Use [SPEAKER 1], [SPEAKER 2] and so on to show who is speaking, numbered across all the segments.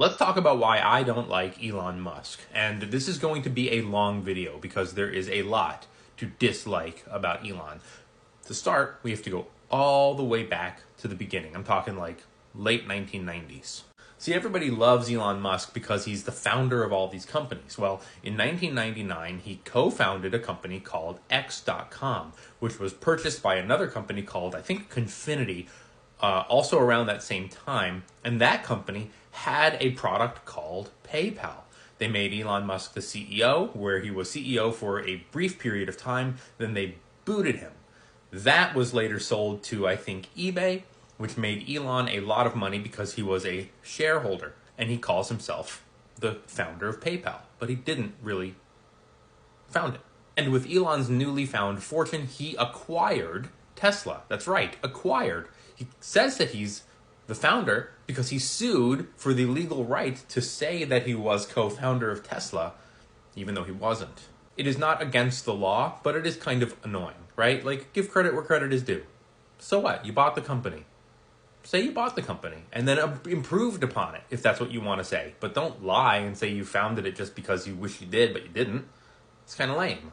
[SPEAKER 1] Let's talk about why I don't like Elon Musk. And this is going to be a long video because there is a lot to dislike about Elon. To start, we have to go all the way back to the beginning. I'm talking like late 1990s. See, everybody loves Elon Musk because he's the founder of all these companies. Well, in 1999, he co-founded a company called X.com, which was purchased by another company called, I think, Confinity, also around that same time. And that company had a product called PayPal. They made Elon Musk the CEO, where he was CEO for a brief period of time. Then they booted him. That was later sold to, I think, eBay, which made Elon a lot of money because he was a shareholder. And he calls himself the founder of PayPal. But he didn't really found it. And with Elon's newly found fortune, he acquired Tesla. That's right, acquired. He says that he's the founder because he sued for the legal right to say that he was co-founder of Tesla, even though he wasn't. It is not against the law, but it is kind of annoying, right? Like, give credit where credit is due. So what? You bought the company. Say you bought the company and then improved upon it, if that's what you want to say. But don't lie and say you founded it just because you wish you did, but you didn't. It's kind of lame.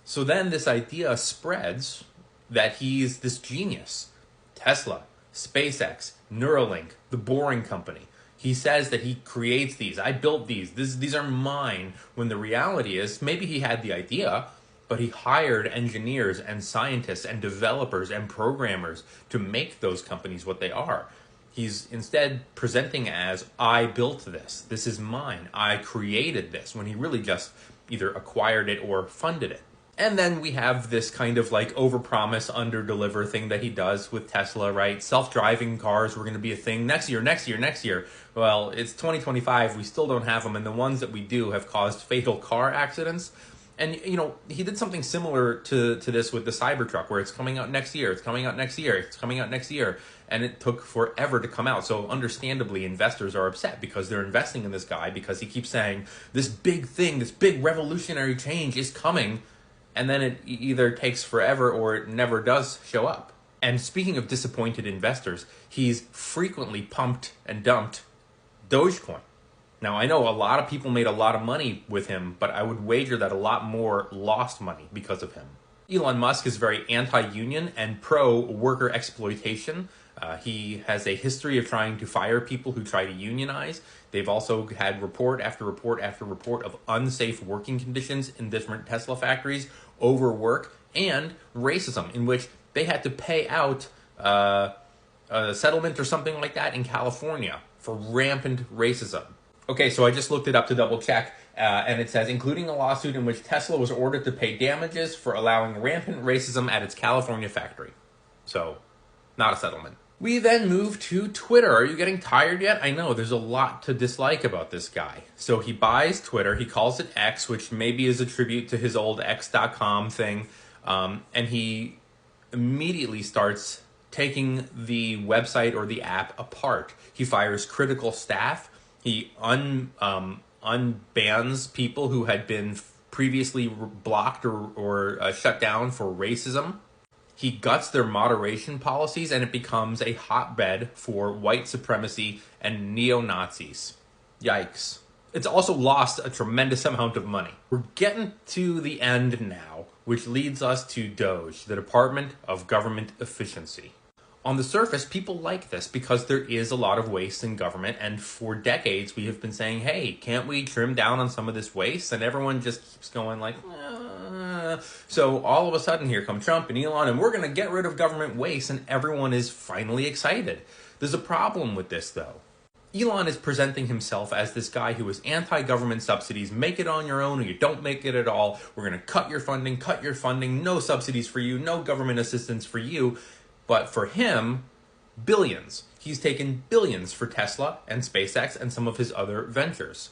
[SPEAKER 1] So then this idea spreads that he's this genius. Tesla, SpaceX, Neuralink, the Boring Company. He says that he creates these. I built these. These are mine. When the reality is, maybe he had the idea, but he hired engineers and scientists and developers and programmers to make those companies what they are. He's instead presenting as, I built this. This is mine. I created this, when he really just either acquired it or funded it. And then we have this kind of like overpromise, underdeliver thing that he does with Tesla, right? Self-driving cars were going to be a thing next year. Well, it's 2025. We still don't have them. And the ones that we do have caused fatal car accidents. And, you know, he did something similar to this with the Cybertruck, where it's coming out next year. It's coming out next year. It's coming out next year. And it took forever to come out. So understandably, investors are upset because they're investing in this guy because he keeps saying this big thing, this big revolutionary change is coming. And then it either takes forever or it never does show up. And speaking of disappointed investors, he's frequently pumped and dumped Dogecoin. Now, I know a lot of people made a lot of money with him, but I would wager that a lot more lost money because of him. Elon Musk is very anti-union and pro-worker exploitation. He has a history of trying to fire people who try to unionize. They've also had report after report after report of unsafe working conditions in different Tesla factories, overwork, and racism, in which they had to pay out a settlement or something like that in California for rampant racism. Okay, so I just looked it up to double check, and it says, including a lawsuit in which Tesla was ordered to pay damages for allowing rampant racism at its California factory. So, not a settlement. We then move to Twitter. Are you getting tired yet? I know, there's a lot to dislike about this guy. So he buys Twitter, he calls it X, which maybe is a tribute to his old X.com thing, and he immediately starts taking the website or the app apart. He fires critical staff. He unbans people who had been previously blocked or shut down for racism. He guts their moderation policies, and it becomes a hotbed for white supremacy and neo-Nazis. Yikes. It's also lost a tremendous amount of money. We're getting to the end now, which leads us to DOGE, the Department of Government Efficiency. On the surface, people like this because there is a lot of waste in government, and for decades we have been saying, hey, can't we trim down on some of this waste? And everyone just keeps going like, So all of a sudden here come Trump and Elon, and we're going to get rid of government waste, and everyone is finally excited. There's a problem with this, though. Elon is presenting himself as this guy who is anti-government subsidies, make it on your own or you don't make it at all. We're going to cut your funding, no subsidies for you, no government assistance for you. But for him, billions. He's taken billions for Tesla and SpaceX and some of his other ventures.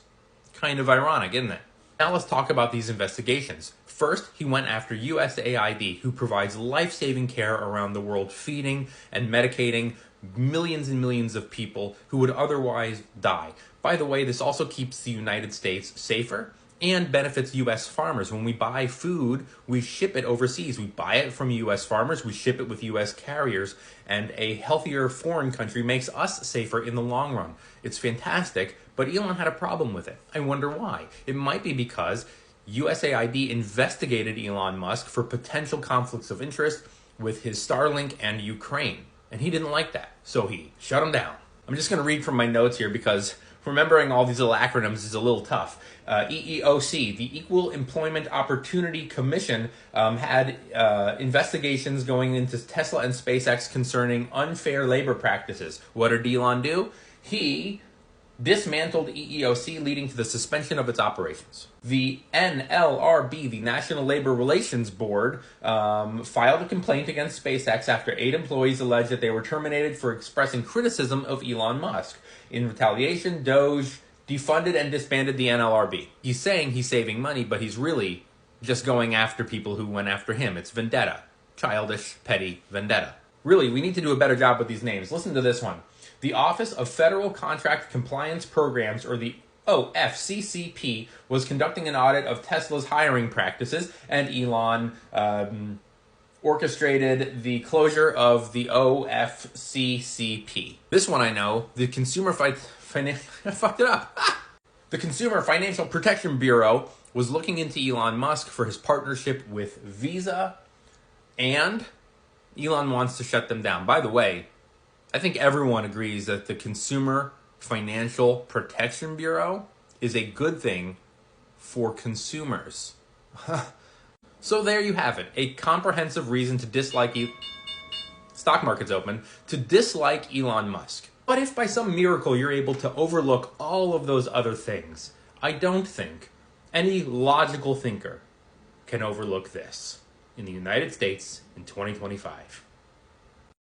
[SPEAKER 1] Kind of ironic, isn't it? Now let's talk about these investigations. First, he went after USAID, who provides life-saving care around the world, feeding and medicating millions and millions of people who would otherwise die. By the way, this also keeps the United States safer and benefits U.S. farmers. When we buy food, we ship it overseas. We buy it from U.S. farmers, we ship it with U.S. carriers, and a healthier foreign country makes us safer in the long run. It's fantastic, but Elon had a problem with it. I wonder why. It might be because USAID investigated Elon Musk for potential conflicts of interest with his Starlink and Ukraine, and he didn't like that, so he shut him down. I'm just going to read from my notes here because remembering all these little acronyms is a little tough. EEOC, the Equal Employment Opportunity Commission, had investigations going into Tesla and SpaceX concerning unfair labor practices. What did Elon do? He dismantled EEOC, leading to the suspension of its operations. The NLRB, the National Labor Relations Board, filed a complaint against SpaceX after 8 employees alleged that they were terminated for expressing criticism of Elon Musk. In retaliation, Doge defunded and disbanded the NLRB. He's saying he's saving money, but he's really just going after people who went after him. It's vendetta. Childish, petty vendetta. Really, we need to do a better job with these names. Listen to this one. The Office of Federal Contract Compliance Programs, or the OFCCP, was conducting an audit of Tesla's hiring practices, and Elon orchestrated the closure of the OFCCP. This one I know, the Consumer fucked it up. The Consumer Financial Protection Bureau was looking into Elon Musk for his partnership with Visa, and Elon wants to shut them down. By the way, I think everyone agrees that the Consumer Financial Protection Bureau is a good thing for consumers. So there you have it. A comprehensive reason to dislike stock market's open, to dislike Elon Musk. But if by some miracle you're able to overlook all of those other things, I don't think any logical thinker can overlook this in the United States in 2025.